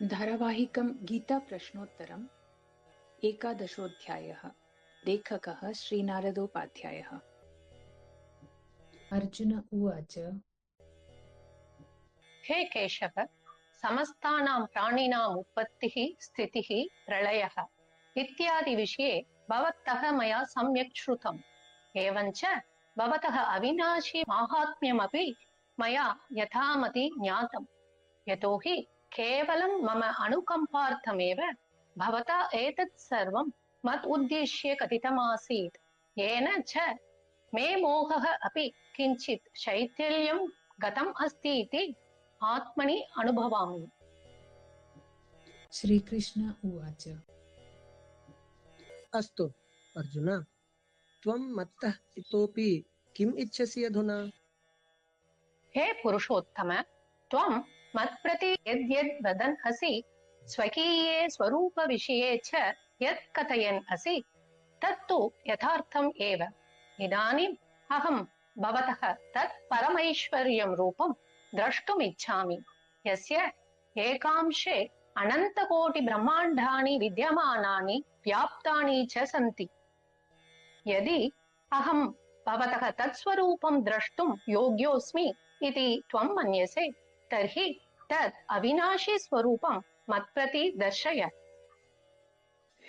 धारावाहिकं गीताप्रश्नोत्तरम् एकादशोऽध्यायः। लेखकः श्रीनारदोपाध्यायः। अर्जुन उवाच। हे केशव, समस्तानां प्राणिनाम् उत्पत्तिः स्थितिः प्रलयः इत्यादि विषये भवतः मया सम्यक् श्रुतम्। एवञ्च भवतः अविनाशी माहात्म्यमपि मया यथामति ज्ञातम्। यतोहि केवलं मम अनुकम्पार्थमेव भवता एतत् सर्वं मत् उद्देश्य कथितमासीत्, येन च मे मोहः अपि किञ्चित् शैथिल्यं गतम् अस्ति इति आत्मनि अनुभवामि। श्रीकृष्ण उवाच। अस्तु अर्जुन, त्वं मत्तः इतोपि किम् इच्छसि अधुना? हे पुरुषोत्तम, त्वं मत्प्रति यद्यद् वदन् असि, स्वकीये स्वरूपविषये च यत् कथयन् असि, तत्तु यथार्थम् एव। इदानीम् अहं भवतः तत् परमैश्वर्यं रूपं द्रष्टुमिच्छामि, यस्य एकांशे अनन्तकोटिब्रह्माण्डानि विद्यमानानि व्याप्तानि च सन्ति। यदि अहं भवतः तत्स्वरूपं द्रष्टुं योग्योऽस्मि इति त्वं मन्यसे, तर्हि तत् अविनाशी स्वरूपं मत्प्रति दर्शय।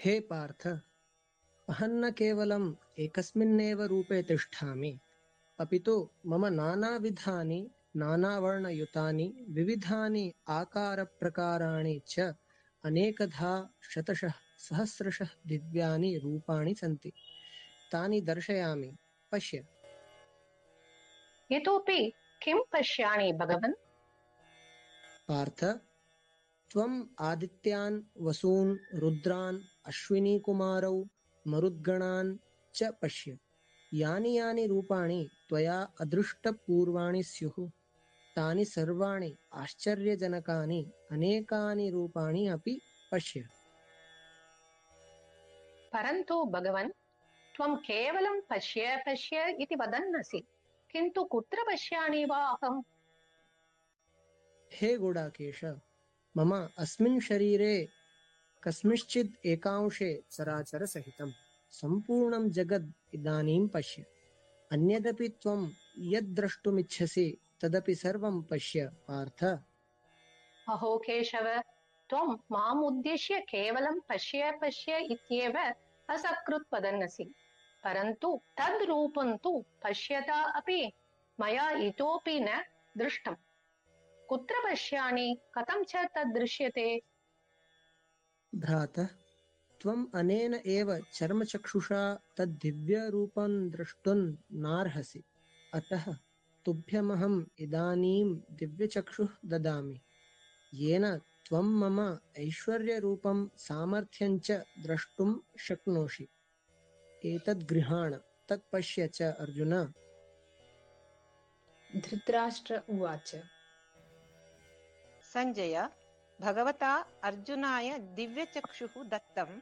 हे पार्थ, अहं न केवलम् एकस्मिन्नेव रूपे तिष्ठामि, अपि तु मम नानाविधानि नानावर्णयुतानि विविधानि आकारप्रकाराणि च अनेकधा शतशः सहस्रशः दिव्यानि रूपाणि सन्ति। तानि दर्शयामि, पश्य। इतोपि किं पश्यामि भगवन्? पार्थ, त्वम् आदित्यान्, वसून्, रुद्रान्, अश्विनीकुमारौ, मरुद्गणान् च पश्य। यानि यानि रूपाणि त्वया अदृष्टपूर्वाणि स्युः, तानि सर्वाणि आश्चर्यजनकानि अनेकानि रूपाणि अपि पश्य। परन्तु भगवन्, त्वं केवलं पश्य पश्य इति वदन्नसि, किन्तु कुत्र पश्यामि वा अहम्? हे गुडाकेश, मम अस्मिन् शरीरे कस्मिंश्चिद् एकांशे चराचरसहितं सम्पूर्णं जगद् इदानीं पश्य। अन्यदपि त्वं यद् द्रष्टुमिच्छसि तदपि सर्वं पश्य पार्थ। अहो केशव, त्वं माम् उद्दिश्य केवलं पश्य पश्य इत्येव असकृत् वदन्नसि, परन्तु तद् रूपं तु पश्यता अपि मया इतोपि न दृष्टम्। कुत्र पश्यामि, कथं च तद् दृश्यते? भ्रातः, त्वम् अनेन एव चर्मचक्षुषा तद्दिव्यरूपं द्रष्टुं नार्हसि। अतः तुभ्यमहम् इदानीं दिव्यचक्षुः ददामि, येन त्वं मम ऐश्वर्यरूपं सामर्थ्यं च द्रष्टुं शक्नोषि। एतद् गृहाण, तत् पश्य च अर्जुन। धृतराष्ट्र उवाच। सञ्जय, भगवता अर्जुनाय दिव्यचक्षुः दत्तं,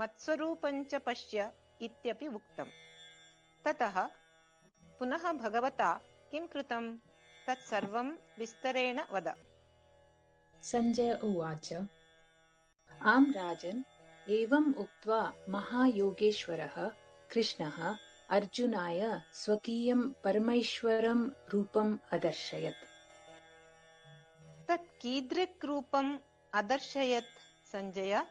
मत्स्वरूपं च पश्य इत्यपि उक्तम्। ततः पुनः भगवता किं कृतं तत्सर्वं विस्तरेण वद। सञ्जय उवाच। आम् राजन्, एवम् उक्त्वा महायोगेश्वरः कृष्णः अर्जुनाय स्वकीयं परमैश्वरं रूपम् अदर्शयत्। तत् कीदृक् रूपम् अदर्शयत् सञ्जय?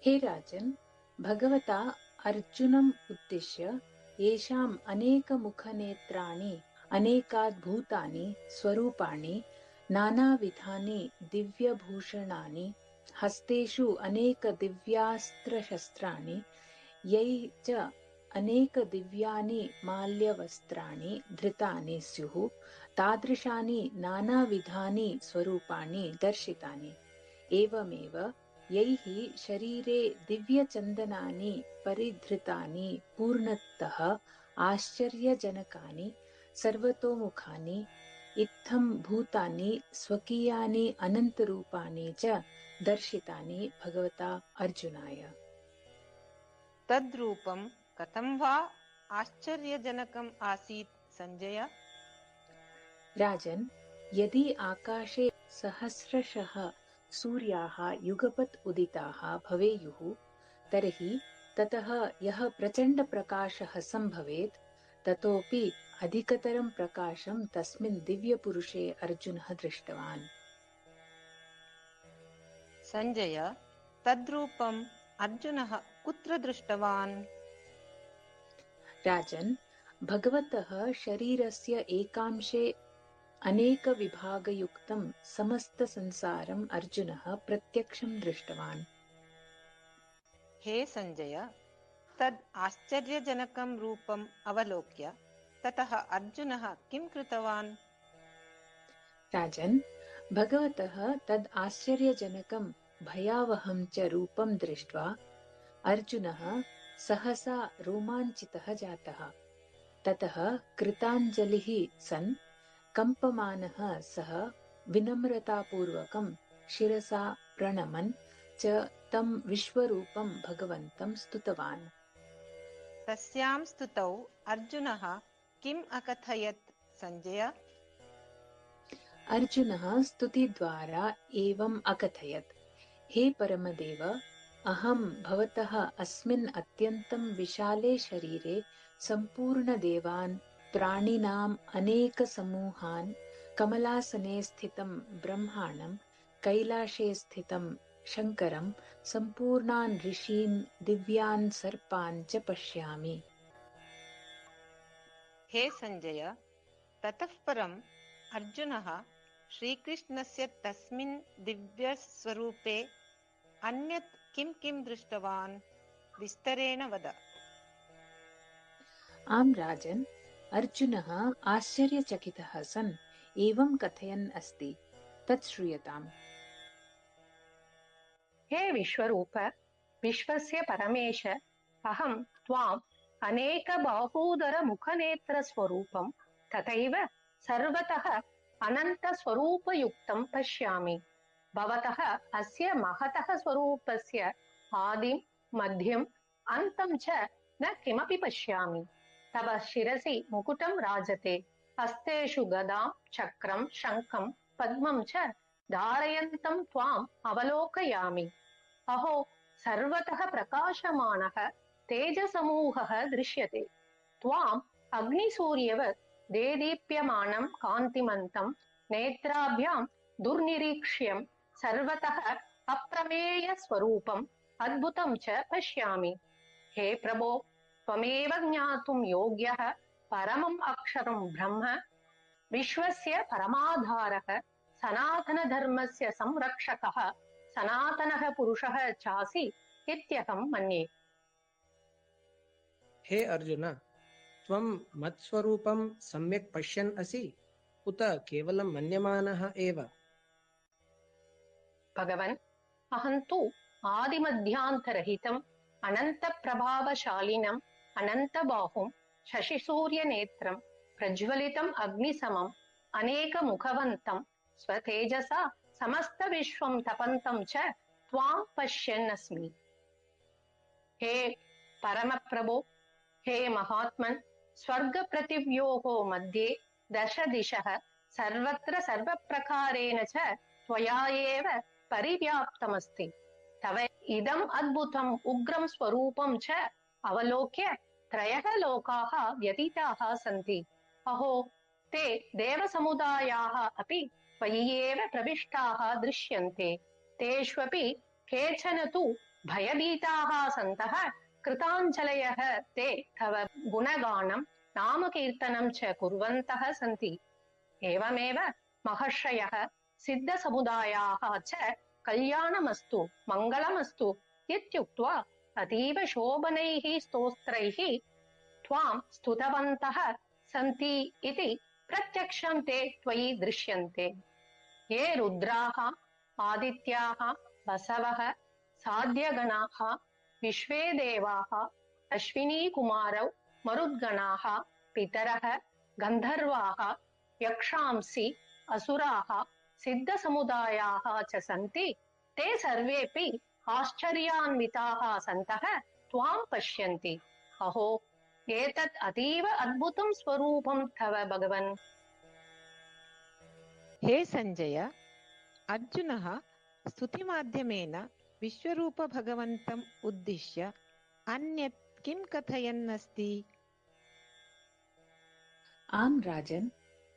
हे राजन्, भगवता अर्जुनम् उद्दिश्य येषाम् अनेकमुखनेत्राणि अनेकाद्भूतानि स्वरूपाणि नानाविधानि दिव्यभूषणानि हस्तेषु अनेकदिव्यास्त्रशस्त्राणि यैः च अनेकदिव्यानि माल्यवस्त्राणि धृतानि स्युः, तादृशानि नानाविधानि स्वरूपाणि दर्शितानि। एवमेव यैः शरीरे दिव्यचन्दनानि परिधृतानि पूर्णतः आश्चर्यजनकानि सर्वतोमुखानि इत्थं भूतानि स्वकीयानि अनन्तरूपाणि च दर्शितानि भगवता अर्जुनाय। तद्रूपं कथं वा आश्चर्यजनकम् आसीत् सञ्जय? राजन्, यदि आकाशे सहस्रशः सूर्याः युगपत् उदिताः भवेयुः तर्हि ततः यः प्रचण्डप्रकाशः सम्भवेत् ततोऽपि अधिकतरं प्रकाशं तस्मिन् दिव्यपुरुषे अर्जुनः दृष्टवान्। सञ्जय, तद्रूपम् अर्जुनः कुत्र दृष्टवान्? राजन्, भगवतः शरीरस्य एकांशे अनेकविभागयुक्तं समस्तसंसारम् अर्जुनः प्रत्यक्षं दृष्टवान्। हे सञ्जय, तद् आश्चर्यजनकं रूपम् अवलोक्य ततः अर्जुनः किं कृतवान्? राजन्, भगवतः तद् आश्चर्यजनकं भयावहं च रूपं दृष्ट्वा अर्जुनः सहसा रोमाञ्चितः जातः। ततः कृताञ्जलिः सन् कम्पमानः सः विनम्रतापूर्वकं शिरसा प्रणमन् च तं विश्वरूपं भगवन्तं स्तुतवान्। तस्यां स्तुतौ अर्जुनः किम् अकथयत् सञ्जय? अर्जुनः स्तुतिद्वारा एवम् अकथयत्, हे परमदेव, अहं भवतः अस्मिन् अत्यन्तं विशाले शरीरे सम्पूर्णदेवान् प्राणिनाम् अनेकसमूहान्, कमलासने स्थितं ब्रह्माणं, कैलाशे स्थितं शङ्करं, सम्पूर्णान् ऋषीन्, दिव्यान् सर्पान् च पश्यामि। हे सञ्जय, ततः परम् अर्जुनः श्रीकृष्णस्य तस्मिन् दिव्यस्वरूपे अन्यत् किं किं दृष्टवान्? विस्तरेण वद। आम् राजन्, अर्जुनः आश्चर्यचकितः सन् एवं कथयन् अस्ति, तत् श्रूयताम्। हे विश्वरूप, विश्वस्य परमेश, अहं त्वाम् अनेकबाहूदरमुखनेत्रस्वरूपं तथैव सर्वतः अनन्तस्वरूपयुक्तं पश्यामि। भवतः अस्य महतः स्वरूपस्य आदिं मध्यम् अन्तं च न किमपि पश्यामि। तव शिरसि मुकुटं राजते, हस्तेषु गदां चक्रं शङ्खं पद्मं च धारयन्तं त्वाम् अवलोकयामि। अहो, सर्वतः प्रकाशमानः तेजसमूहः दृश्यते। त्वाम् अग्निसूर्यवत् देदीप्यमानं कान्तिमन्तं नेत्राभ्यां दुर्निरीक्ष्यं सर्वतः अप्रमेयस्वरूपम् अद्भुतं च पश्यामि। हे प्रभो, त्वमेव ज्ञातुं योग्यः परमम् अक्षरं ब्रह्म, विश्वस्य परमाधारः, सनातनधर्मस्य संरक्षकः, सनातनः पुरुषः चासि इत्यहं मन्ये। हे अर्जुन, त्वं मत्स्वरूपं सम्यक् पश्यन् असि उत केवलं मन्यमानः एव? भगवन्, अहं तु आदिमध्यान्तरहितम् अनन्तप्रभावशालिनम् अनन्तबाहुं शशिसूर्यनेत्रं प्रज्वलितम् अग्निसमम् अनेकमुखवन्तं स्वतेजसा समस्तविश्वं तपन्तं च त्वां पश्यन्नस्मि। हे परमप्रभो, हे महात्मन्, स्वर्गपृथिव्योः मध्ये दश दिशः सर्वत्र सर्वप्रकारेण च त्वया एव परिव्याप्तमस्ति। तव इदम् अद्भुतम् उग्रं स्वरूपं च अवलोक्य त्रयः लोकाः व्यतीताः सन्ति। अहो, ते देवसमुदायाः अपि त्वयि एव प्रविष्टाः दृश्यन्ते। तेष्वपि केचन तु भयभीताः सन्तः कृताञ्जलयः ते तव गुणगानं नामकीर्तनं च कुर्वन्तः सन्ति। एवमेव महर्षयः सिद्धसमुदायाः च कल्याणमस्तु मङ्गलमस्तु इत्युक्त्वा अतीव शोभनैः स्तोत्रैः त्वां स्तुतवन्तः सन्ति इति प्रत्यक्षं ते त्वयि दृश्यन्ते। ये रुद्राः, आदित्याः, बसवः, साध्यगणाः, विश्वे देवाः, अश्विनीकुमारौ, मरुद्गणाः, पितरः, गन्धर्वाः, यक्षांसि, असुराः, सिद्धसमुदायाः च सन्ति, ते सर्वेऽपि आश्चर्यान्विताः सन्तः त्वां पश्यन्ति। अहो, एतत् अतीव अद्भुतं स्वरूपं तव भगवन्। हे सञ्जय, अर्जुनः स्तुतिमाध्यमेन विश्वरूपभगवन्तम् उद्दिश्य अन्यत् किं कथयन् अस्ति? आम् राजन्,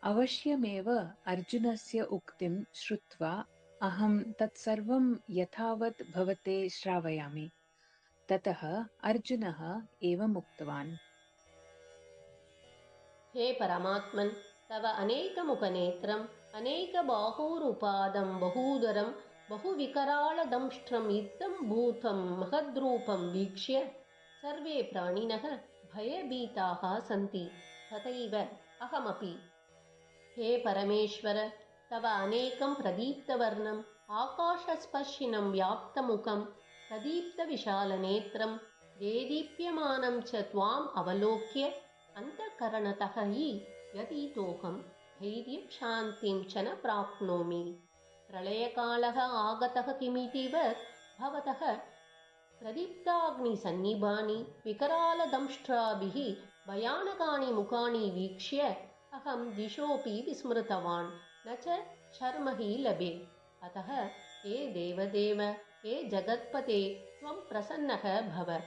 अवश्यमेव अर्जुनस्य उक्तिं श्रुत्वा अहं तत्सर्वं यथावत् भवते श्रावयामि। ततः अर्जुनः एवमुक्तवान्। हे परमात्मन्, तव अनेकमुखनेत्रम् अनेकबाहूरुपादं बहूदरं बहुविकरालदंष्ट्रम् इत्थं भूतं महद्रूपं वीक्ष्य सर्वे प्राणिनः भयभीताः सन्ति, तथैव अहमपि। हे परमेश्वर, तव अनेकं प्रदीप्तवर्णम् आकाशस्पर्शिनं व्याप्तमुखं प्रदीप्तविशालनेत्रं देदीप्यमानं च त्वाम् अवलोक्य अन्तःकरणतः हि व्यतीतोऽहं धैर्यं शान्तिं च न प्राप्नोमि। प्रलयकालः आगतः किमितिवत् भवतः प्रदीप्ताग्निसन्निभानि विकरालदंष्ट्राभिः भयानकानि मुखानि वीक्ष्य अहं दिशोऽपि विस्मृतवान्, न च शर्म हि लभे। अतः हे देवदेव, हे जगत्पते, त्वं प्रसन्नः भव।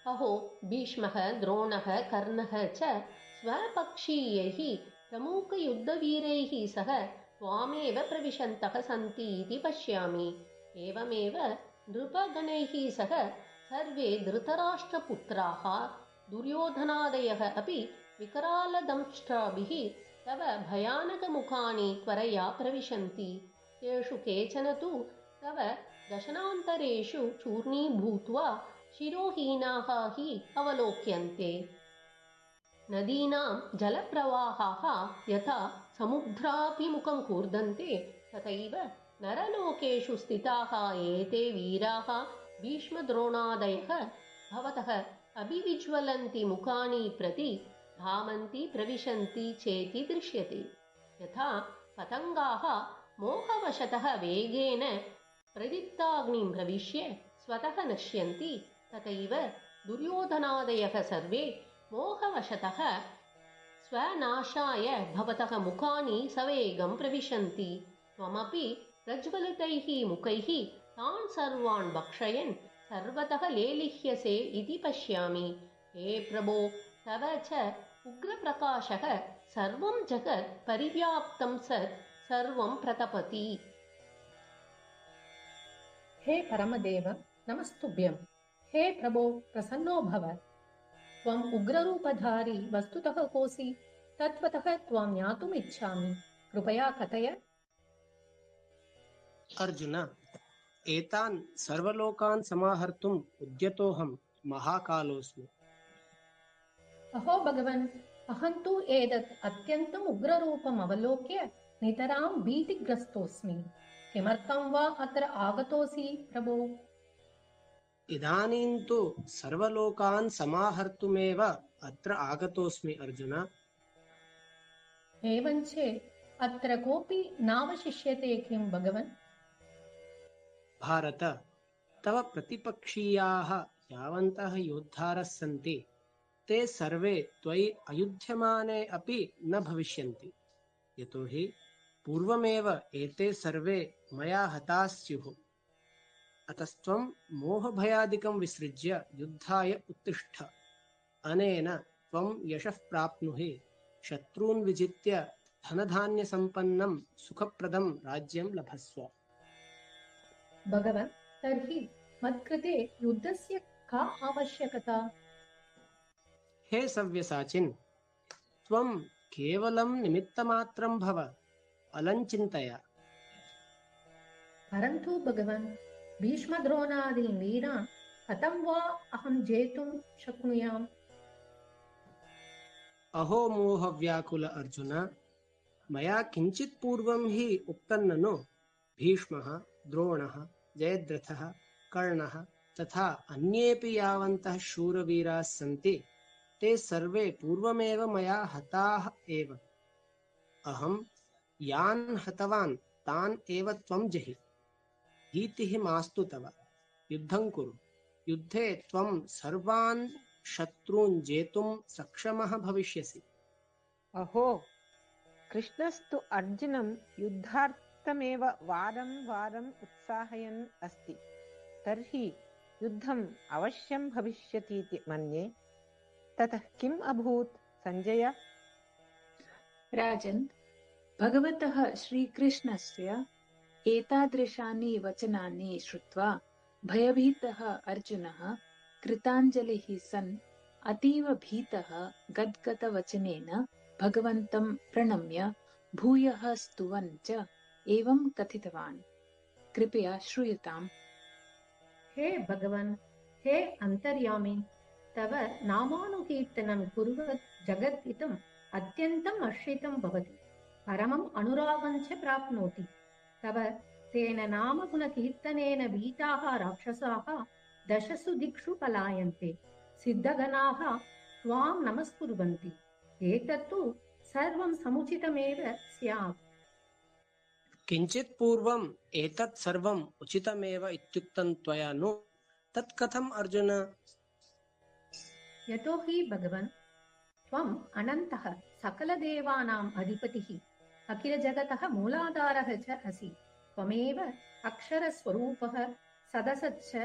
अहो भीष्मः, द्रोणः, कर्णः च स्वपक्षीयैः प्रमुखयुद्धवीरैः सह त्वामेव प्रविशन्तः सन्ति इति पश्यामि। एवमेव नृपगणैः सह सर्वे धृतराष्ट्रपुत्राः दुर्योधनादयः अपि विकरालदंष्ट्राभिः तव भयानकमुखानि त्वरया प्रविशन्ति। तेषु केचन तु तव दशनान्तरेषु चूर्णीभूत्वा शिरोहीनाः हि अवलोक्यन्ते। नदीनां जलप्रवाहाः यथा समुद्राभिमुखं कूर्दन्ते, तथैव नरलोकेषु स्थिताः एते वीराः भीष्मद्रोणादयः भवतः अभिविज्वलन्ति मुखानि प्रति धामन्ति प्रविशन्ति चेति दृश्यते। यथा पतङ्गाः मोहवशतः वेगेन प्रदीप्ताग्निं प्रविश्य स्वतः नश्यन्ति, तथैव दुर्योधनादयः सर्वे मोहवशतः स्वनाशाय भवतः मुखानि सवेगं प्रविशन्ति। त्वमपि प्रज्वलितैः मुखैः तान् सर्वान् भक्षयन् सर्वतः लेलिह्यसे इति पश्यामि। हे प्रभो, तव च उग्रप्रकाशः सर्वं जगत् परिव्याप्तं सत् सर्वं प्रतपति। हे परमदेव, नमस्तुभ्यं। हे प्रभो, प्रसन्नो भव। त्वम् उग्ररूपधारी वस्तुतः कोऽसि? तत्त्वतः त्वां ज्ञातुम् इच्छामि, कृपया कथय। अर्जुन, एतान् सर्वलोकान् समाहर्तुम् उद्यतोऽहं महाकालोऽस्मि। अहो भगवन्, अहं तु एतत् अत्यन्तम् उग्ररूपम् अवलोक्य नितरां भीतिग्रस्तोऽस्मि। किमर्थं वा अत्र आगतोऽसि प्रभो? इदानीं तु सर्वलोकान् समाहर्तुमेव अत्र आगतोऽस्मि अर्जुन। एवञ्च अत्र कोऽपि नावशिष्यते किं भगवन्? भारत, तव प्रतिपक्षीयाः यावन्तः योद्धारः सन्ति ते सर्वे त्वयि अयुध्यमाने अपि न भविष्यन्ति, यतोहि पूर्वमेव एते सर्वे मया हताः स्युः। अतस्त्वं मोहभयादिकं विसृज्य युद्धाय उत्तिष्ठ। अनेन त्वं यशः प्राप्नुहि, शत्रून् विजित्य धनधान्यसम्पन्नं सुखप्रदं राज्यं लभस्व। भगवन्, तर्हि मत्कृते युद्धस्य का आवश्यकता? हे सव्यसाचिन्, त्वं केवलं निमित्तमात्रं भव, अलं चिन्तय। परन्तु भगवन्, भीष्मद्रोणादीन् वीरान् कथं वा अहं जेतुं शक्नुयाम्? अहो मोहव्याकुल अर्जुन, मया किञ्चित् पूर्वं हि उक्तं ननु। भीष्मः, द्रोणः, जयद्रथः, कर्णः तथा अन्येऽपि यावन्तः शूरवीराः सन्ति ते सर्वे पूर्वमेव मया हताः एव। अहं यान् हतवान् तान् एव त्वं जहि। भीतिः मास्तु तव, युद्धं कुरु। युद्धे त्वं सर्वान् शत्रून् जेतुं सक्षमः भविष्यसि। अहो, कृष्णस्तु अर्जुनं चित्तमेव वारं वारम् उत्साहयन् अस्ति। तर्हि युद्धम् अवश्यं भविष्यति इति मन्ये। ततः किम् अभूत् सञ्जय? राजन्, भगवतः श्रीकृष्णस्य एतादृशानि वचनानि श्रुत्वा भयभीतः अर्जुनः कृताञ्जलिः सन् अतीव भीतः गद्गदवचनेन भगवन्तं प्रणम्य भूयः स्तुवन् च एवं कथितवान्। कृपया श्रूयताम्। हे भगवन्, हे अन्तर्यामि, तव नामानुकीर्तनं कुर्वत् जगद्हितम् अत्यन्तम् हर्षितं भवति, परमम् अनुरागं च प्राप्नोति। तव तेन नामगुणकीर्तनेन भीताः राक्षसाः दशसु दिक्षु पलायन्ते, सिद्धगणाः त्वां नमस्कुर्वन्ति। एतत्तु सर्वं समुचितमेव स्यात्। किञ्चित् पूर्वम् एतत् सर्वम् उचितमेव इत्युक्तं त्वया नु तत् कथम् अर्जुन? यतो हि भगवन्, त्वम् अनन्तः सकलदेवानाम् अधिपतिः, अखिलजगतः मूलाधारः च असि। त्वमेव अक्षरस्वरूपः, सदसच्च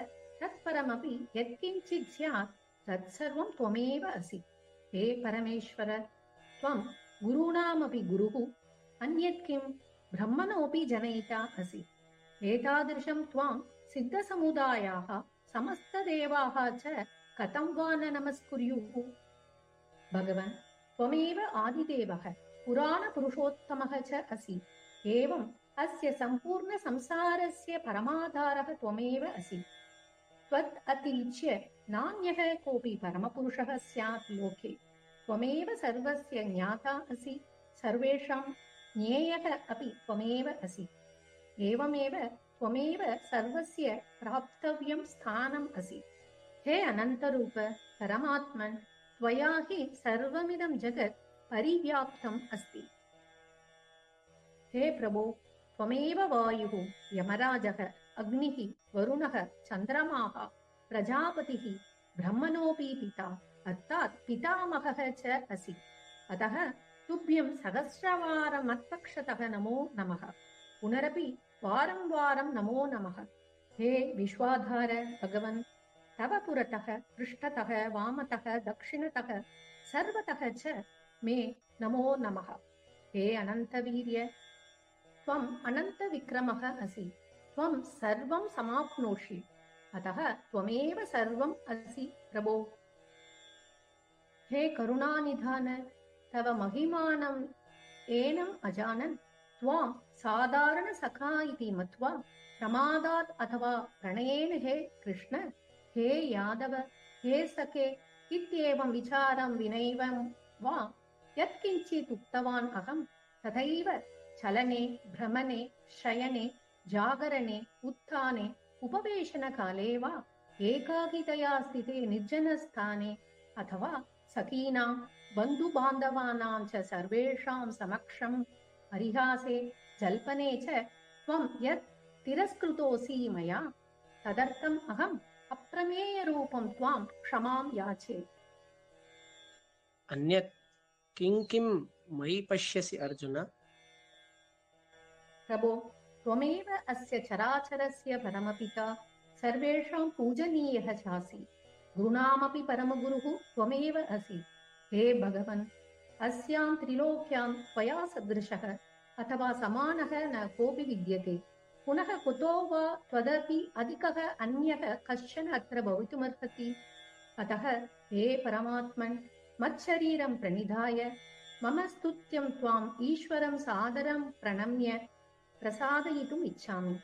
तत्परमपि यत्किञ्चित् स्यात् तत्सर्वं त्वमेव असि। हे परमेश्वर, त्वं गुरूणामपि गुरुः, अन्यत् किं ब्रह्मणोऽपि जनयिता असि। एतादृशं त्वां सिद्धसमुदायाः समस्तदेवाः च कथं वा न नमस्कुर्युः? भगवन्, त्वमेव आदिदेवः, पुराणपुरुषोत्तमः च असि। एवम् अस्य सम्पूर्णसंसारस्य परमाधारः त्वमेव असि। त्वत् अतिरिच्य नान्यः कोऽपि परमपुरुषः स्यात् लोके। त्वमेव सर्वस्य ज्ञाता असि, सर्वेषां ज्ञेयः अपि त्वमेव असि। एवमेव त्वमेव सर्वस्य प्राप्तव्यं स्थानम् असि। हे अनन्तरूप परमात्मन्, त्वया हि सर्वमिदं जगत् परिव्याप्तम् अस्ति। हे प्रभो, त्वमेव वायुः, यमराजः, अग्निः, वरुणः, चन्द्रमाः, प्रजापतिः, ब्रह्मणोऽपि पिता, अर्थात् पितामहः च असि। अतः तुभ्यं सहस्रवारं मत्पक्षतः नमो नमः, पुनरपि वारं वारं नमो नमः। हे विश्वाधार भगवन्, तव पुरतः, पृष्ठतः, वामतः, दक्षिणतः, सर्वतः च मे नमो नमः। हे अनन्तवीर्य, त्वम् अनन्तविक्रमः असि। त्वं सर्वं समाप्नोषि, अतः त्वमेव सर्वम् असि प्रभो। हे करुणानिधान, तव महिमानम् एनम् अजानन् त्वां साधारणसखा इति मत्वा प्रमादात् अथवा प्रणयेन हे कृष्ण, हे यादव, हे सखे इत्येवं विचारं विनैवं वा यत्किञ्चित् उक्तवान् अहं, तथैव चलने, भ्रमणे, शयने, जागरणे, उत्थाने, उपवेशनकाले वा एकाकितया स्थिते निर्जनस्थाने अथवा सखीनां, बन्धुबान्धवानां च सर्वेषां समक्षं परिहासे, जल्पने च त्वं यत् तिरस्कृतोऽसि मया, तदर्थम् अहम् अप्रमेयरूपं त्वां क्षमां याचे। अन्यत् किं मयि पश्यसि अर्जुन? प्रभो, त्वमेव अस्य चराचरस्य परमपिता, सर्वेषां पूजनीयः चासि। गुरुणामपि परमगुरुः त्वमेव असि। हे भगवन्, अस्यां त्रिलोक्यां त्वया सदृशः अथवा समानः न कोऽपि विद्यते। पुनः कुतो वा त्वदपि अधिकः अन्यः कश्चन अत्र भवितुमर्हति। अतः हे परमात्मन्, मच्छरीरं प्रणिधाय मम स्तुत्यं त्वाम् ईश्वरं सादरं प्रणम्य प्रसादयितुम् इच्छामि।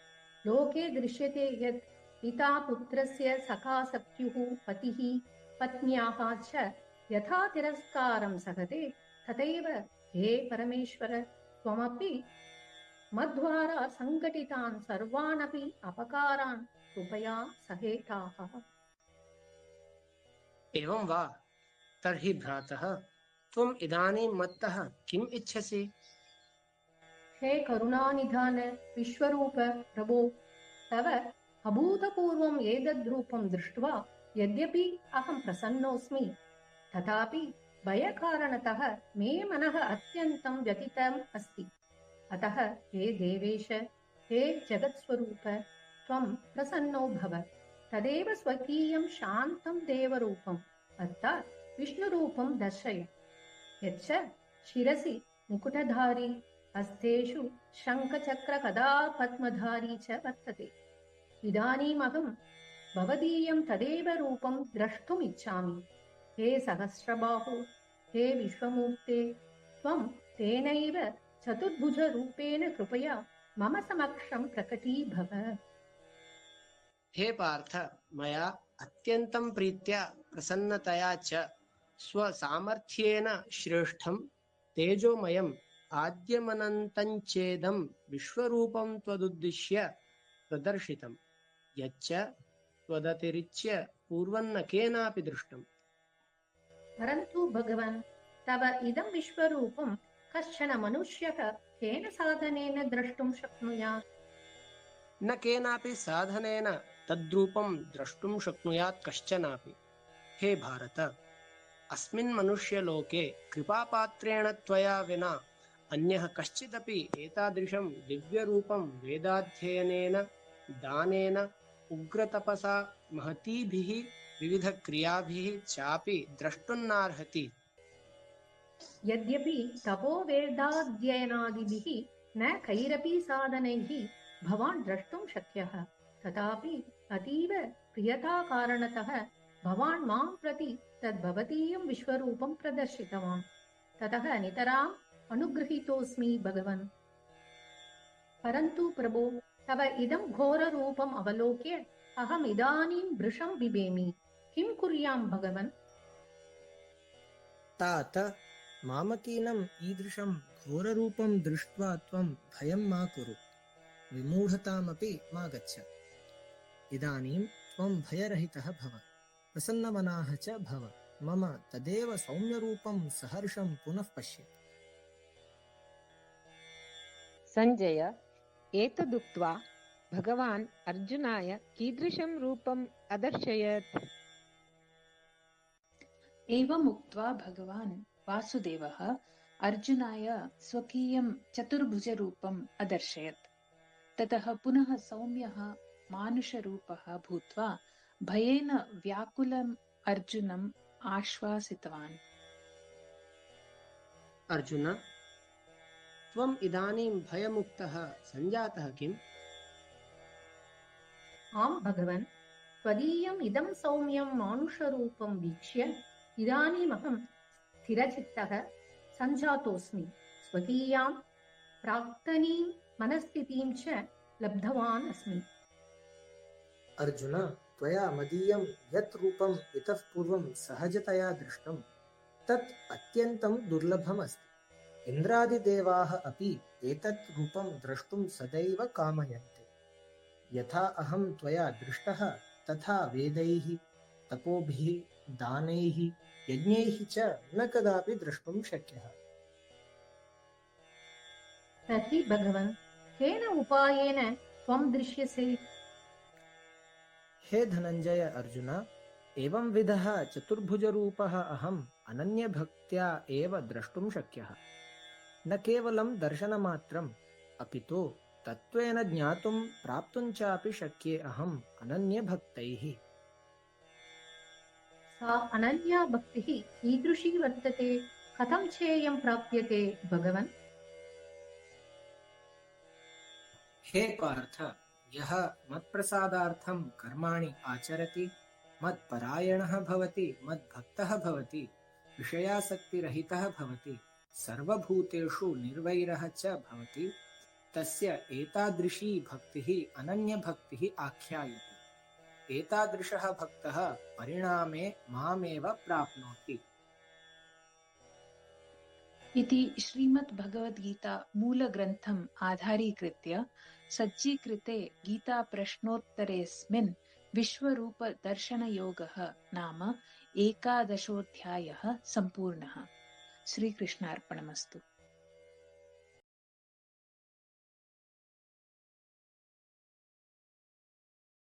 लोके दृश्यते यत् पिता पुत्रस्य, सखा सख्युः, पतिः पत्न्याः च यथा तिरस्कारं सहते, तथैव हे परमेश्वर, त्वमपि मद्वारा सङ्घटितान् सर्वानपि अपकारान् कृपया सहेताः। एवं वा? तर्हि भ्रातः, त्वम् इदानीं मत्तः किम् इच्छसि? हे करुणानिधान विश्वरूप प्रभो, तव अभूतपूर्वम् एतद्रूपं दृष्ट्वा यद्यपि अहं प्रसन्नोऽस्मि, तथापि भयकारणतः मे मनः अत्यन्तं व्यथितम् अस्ति। अतः हे देवेश, हे जगत्स्वरूप, त्वं प्रसन्नो भव। तदेव स्वकीयं शान्तं देवरूपम् अर्थात् विष्णुरूपं दर्शय। यच्च शिरसि मुकुटधारी, हस्तेषु शङ्खचक्रगदापद्मधारी च वर्तते। इदानीमहं भवदीयं तदेव रूपं द्रष्टुमिच्छामि। हे सहस्रबाहु, हे विश्वमूर्ते, त्वं तेनैव चतुर्भुजरूपेण कृपया मम समक्षं प्रकटीभव। हे पार्थ, मया अत्यन्तं प्रीत्या प्रसन्नतया च स्वसामर्थ्येन श्रेष्ठं तेजोमयम् आद्यमनन्तञ्चेदं विश्वरूपं त्वदुद्दिश्य प्रदर्शितं, यच्च त्वदतिरिच्य पूर्वन्न केनापि दृष्टम्। परन्तु भगवन्, तव इदं विश्वरूपं कश्चन मनुष्यः केन साधनेन द्रष्टुं शक्नुयात्? न केनापि साधनेन तद्रूपं द्रष्टुं शक्नुयात् कश्चनापि। हे भारत, अस्मिन् मनुष्यलोके कृपापात्रेण त्वया विना अन्यः कश्चिदपि एतादृशं दिव्यरूपं वेदाध्ययनेन, दानेन, उग्रतपसा, महतीभिः विविधक्रियाभिः चापि द्रष्टुन्नार्हति। यद्यपि तपोवेदाध्ययनादिभिः न कैरपि साधनैः भवान् द्रष्टुं शक्यः, तथापि अतीव प्रियताकारणतः भवान् मां प्रति तद्भवतीयं विश्वरूपं प्रदर्शितवान्। ततः नितराम् अनुगृहीतोऽस्मि भगवन्। परन्तु प्रभो, तव इदं घोररूपम् अवलोक्य अहम् इदानीं वृषं बिभेमि। किं कुर्यां भगवन्? तात, मामकीनम् ईदृशं घोररूपं दृष्ट्वा त्वं भयं मा कुरु, विमूढतामपि मा गच्छ। इदानीं त्वं भयरहितः भव, प्रसन्नमनाः च भव। मम तदेव सौम्यरूपं सहर्षं पुनः पश्य। सञ्जय, एतदुक्त्वा भगवान् अर्जुनाय कीदृशं रूपम् अदर्शयत्? एवमुक्त्वा भगवान् वासुदेवः अर्जुनाय स्वकीयं चतुर्भुजरूपम् अदर्शयत्। ततः पुनः सौम्यः मानुषरूपः भूत्वा भयेन व्याकुलम् अर्जुनम् आश्वासितवान्। अर्जुन, त्वम् इदानीं भयमुक्तः सञ्जातः किम्? आम् भगवन्, त्वदीयम् इदं सौम्यं मानुषरूपं वीक्ष्य इदानीमहं स्थिरचित्तः सञ्जातोऽस्मि। स्वकीयां प्राक्तनीं मनस्थितिं च लब्धवान् अस्मि। अर्जुन, त्वया मदीयं यत् रूपम् इतः पूर्वं सहजतया दृष्टं तत् अत्यन्तं दुर्लभमस्ति। इन्द्रादिदेवाः अपि एतत् रूपं द्रष्टुं सदैव कामयन्ते। यथा अहं त्वया दृष्टः तथा वेदैः, तपोभिः, दानैः, यज्ञैः च न कदापि द्रष्टुं शक्यः। तर्हि भगवन्, केन उपायेन त्वं दृश्यसे? हे धनञ्जय अर्जुन, एवंविधः चतुर्भुजरूपः अहम् अनन्यभक्त्या एव द्रष्टुं शक्यः। न केवलं दर्शनमात्रम्, अपि तु तत्त्वेन ज्ञातुं प्राप्तुं चापि शक्ये अहम् अनन्यभक्तैः। सा अनन्या भक्तिः कीदृशी वर्तते? कथं चेयं प्राप्यते भगवन्? हे पार्थ, यः मत्प्रसादार्थं कर्माणि आचरति, मत्परायणः भवति, मद्भक्तः भवति, विषयासक्तिरहितः भवति, सर्वभूतेषु निर्वैरः च भवति, तस्य एतादृशी भक्तिः अनन्यभक्तिः आख्यायते। एतादृशः भक्तः परिणामे मामेव प्राप्नोति। इति श्रीमद्भगवद्गीता मूलग्रन्थम् आधारीकृत्य सज्जीकृते गीताप्रश्नोत्तरेऽस्मिन् विश्वरूपदर्शनयोगः नाम 11 सम्पूर्णः। श्रीकृष्णार्पणमस्तु।